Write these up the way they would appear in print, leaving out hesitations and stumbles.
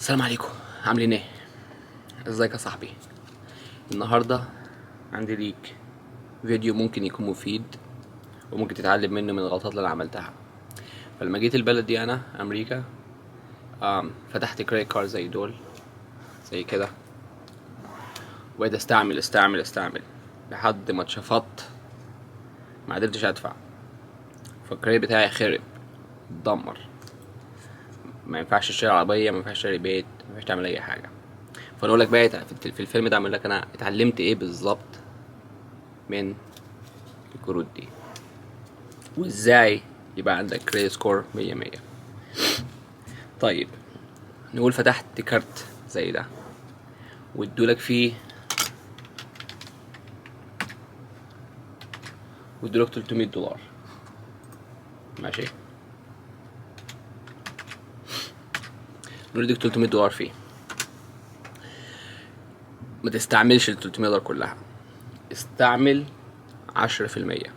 السلام عليكم، عاملين ايه؟ ازيك يا صاحبي؟ النهارده عندي ليك فيديو ممكن يكون مفيد وممكن تتعلم منه من الغلطات اللي انا عملتها. فلما جيت البلد دي انا امريكا، فتحت كريدت كارد زي دول، زي كده، وبقيت استعمل لحد ما اتشفطت، ما قدرتش ادفع، فالكريدت بتاعي خرب، اتدمر. ما ينفعش اشتري عربيه، ما ينفعش اشتري بيت، ما ينفعش تعمل اي حاجه. فانا اقول لك بقى في الفيلم ده اعمل لك انا اتعلمت ايه بالظبط من الكروت دي، وازاي يبقى عندك كريدت سكور 100. طيب، نقول فتحت كارت زي ده وادولك $300، ماشي؟ نقول اديك $300 فيه، ما تستعملش $300 كلها، استعمل 10%.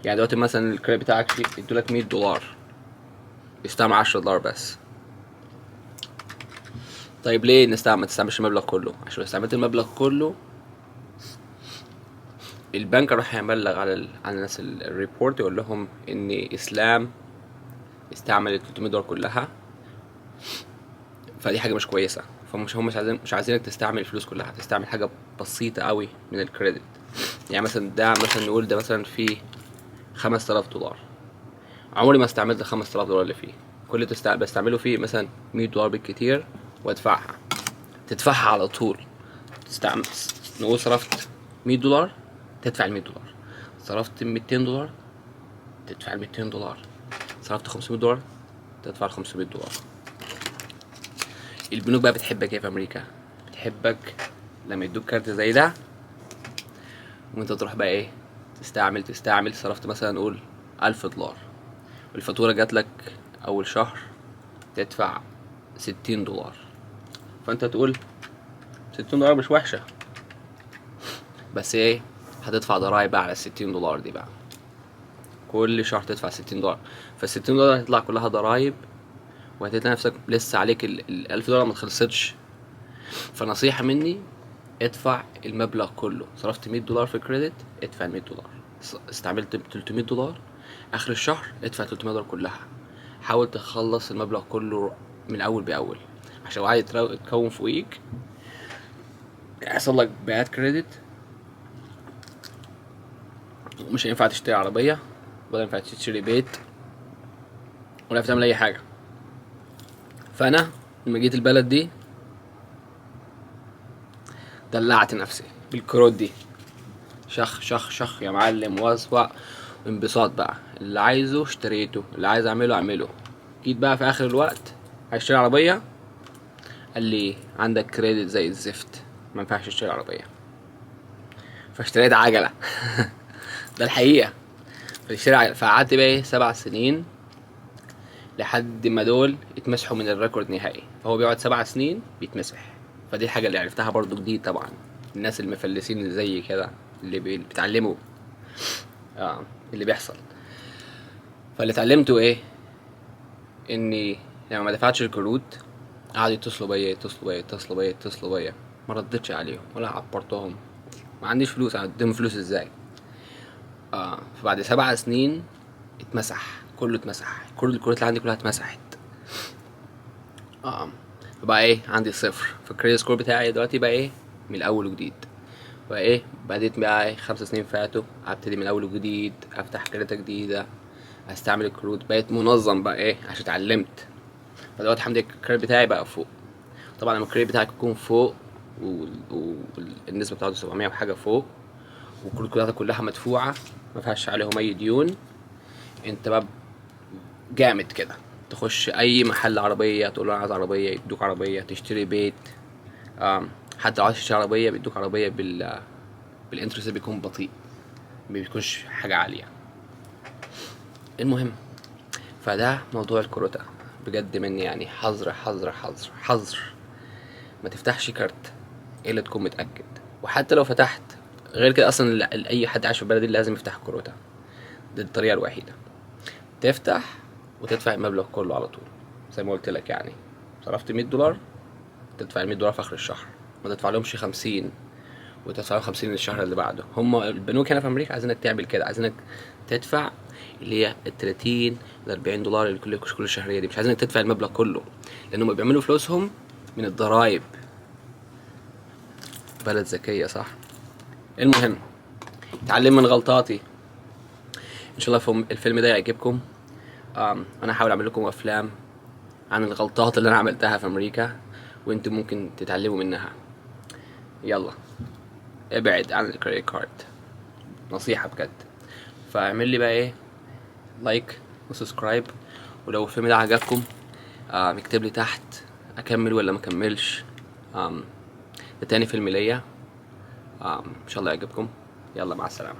يعني دلوقتي مثلا الكريدت بتاعك فيه ادولك $100، استعمل $10 بس. طيب ليه ما تستعملش المبلغ كله؟ عشان لو استعملت المبلغ كله البنك راح يبلغ على الناس الريبورت، يقول لهم ان اسلام استعمل $300 كلها، فدي حاجه مش كويسه. هم مش عايزينك تستعمل الفلوس كلها، تستعمل حاجه بسيطه قوي من الكريدت. يعني مثلا ده، مثلا نقول ده مثلا فيه $5000، عمري ما استعملت $5000 اللي فيه. كل اللي بستعمله فيه مثلا $100 بالكتير، وادفعها، تدفعها على طول. تستعمل، نقول صرفت $100، تدفع $100. صرفت $200، تدفع $200. صرفت $500، تدفع $500. البنوك بقى بتحبك ايه في امريكا؟ بتحبك لما يدوك كارت زي ده وانت تروح بقى ايه، تستعمل. صرفت مثلا نقول $1000، والفاتورة جاتلك اول شهر تدفع $60. فانت تقول $60 مش وحشة، بس ايه، هتدفع ضرايب بقى على $60 دي بقى، كل شهر تدفع $60. $60 هتطلع كلها ضرايب، وهتلاقي نفسك لسه عليك $1000 ما خلصتش. فنصيحة مني، ادفع المبلغ كله. صرفت $100 في كريدت، ادفع $100. استعملت $300 اخر الشهر، ادفع $300 كلها. حاول تخلص المبلغ كله من اول باول، عشان لو عايز تكون فوقيك يحصل لك بيعات كريدت، ومش هينفع تشتري عربية، ولا ينفع تشتري بيت، ولا ينفع تعمل اي حاجة. فانا لما جيت البلد دي دلعت نفسي بالكروت دي، شخ شخ شخ يا معلم، واسوأ انبساط بقى. اللي عايزه اشتريته، اللي عايز اعمله. جيت بقى في اخر الوقت هشتري عربية، قال لي عندك كريدت زي الزفت، ما ينفعش تشتري عربية. فاشتريت عجلة ده الحقيقة. فقعدت بقى ايه 7 سنين لحد ما دول اتمسحوا من الريكورد نهائي. فهو بيقعد 7 سنين بيتمسح. فدي الحاجة اللي عرفتها برضو جديد طبعا. الناس المفلسين اللي زي كده، اللي بيتعلموا اللي بيحصل. فاللي اتعلمته ايه، اني لما ما دفعتش الكروت قعدوا يتصلوا بيا، ما ردتش عليهم ولا عبرتهم. ما عنديش فلوس، اديهم فلوس ازاي؟ فبعد 7 سنين كله اتمسح، كل الكروت اللي عندي كلها اتمسحت. فبقى ايه، عندي صفر. فالكريدت سكور بتاعي دلوقتي بقى ايه، من الاول وجديد. بقى ايه، بديت بقى ايه 5 سنين فاتوا، ابتدي من اول وجديد، افتح كريدة جديدة، استعمل الكروت، بقيت منظم بقى ايه عشان اتعلمت. فدلوقتي الحمد لله الكريدت بتاعي بقى فوق. طبعا لما الكريدت بتاعك يكون فوق والنسبة بتاعته 700 وحاجة فوق، والكروت كلها مدفوعة، ما فيهاش عليهم اي ديون، انت بقى جامد كده. تخش اي محل عربية تقول له انا عايز عربية، يدوك عربية. تشتري بيت، حتى لو عايز تشتري عربية بيدوك عربية بالانترست بيكون بطيء، ما بيكونش حاجة عالية. المهم، فده موضوع الكروتة بجد مني يعني. حذر حذر حذر حذر، ما تفتحش كارت الا تكون متأكد. وحتى لو فتحت غير كده اصلا، اي حد عايش في البلد دي لازم يفتح كروتة. دي الطريقة الوحيدة، تفتح وتدفع المبلغ كله على طول. زي ما قلت لك يعني، صرفت $100، تدفع $100 في اخر الشهر، ما تدفع لهمش 50 وتدفع لهم 50 الشهر اللي بعده. هم البنوك هنا في امريكا عايزينك تعمل كده، عايزينك تدفع اللي هي ال 30 ل $40 اللي كل شهريه دي، مش عايزينك تدفع المبلغ كله، لان هم بيعملوا فلوسهم من الضرايب. بلد ذكيه صح. المهم اتعلم من غلطاتي، ان شاء الله الفيلم ده يعجبكم. انا هحاول اعمل لكم افلام عن الغلطات اللي انا عملتها في امريكا، وانتم ممكن تتعلموا منها. يلا ابعد عن الكريدت كارد، نصيحة بجد. فاعمل لي بقى ايه، لايك وسبسكرايب، ولو الفيلم ده عجبكم اكتب لي تحت اكمل ولا ما اكملش. ده تاني فيلم ليا، ان شاء الله يعجبكم. يلا مع السلامة.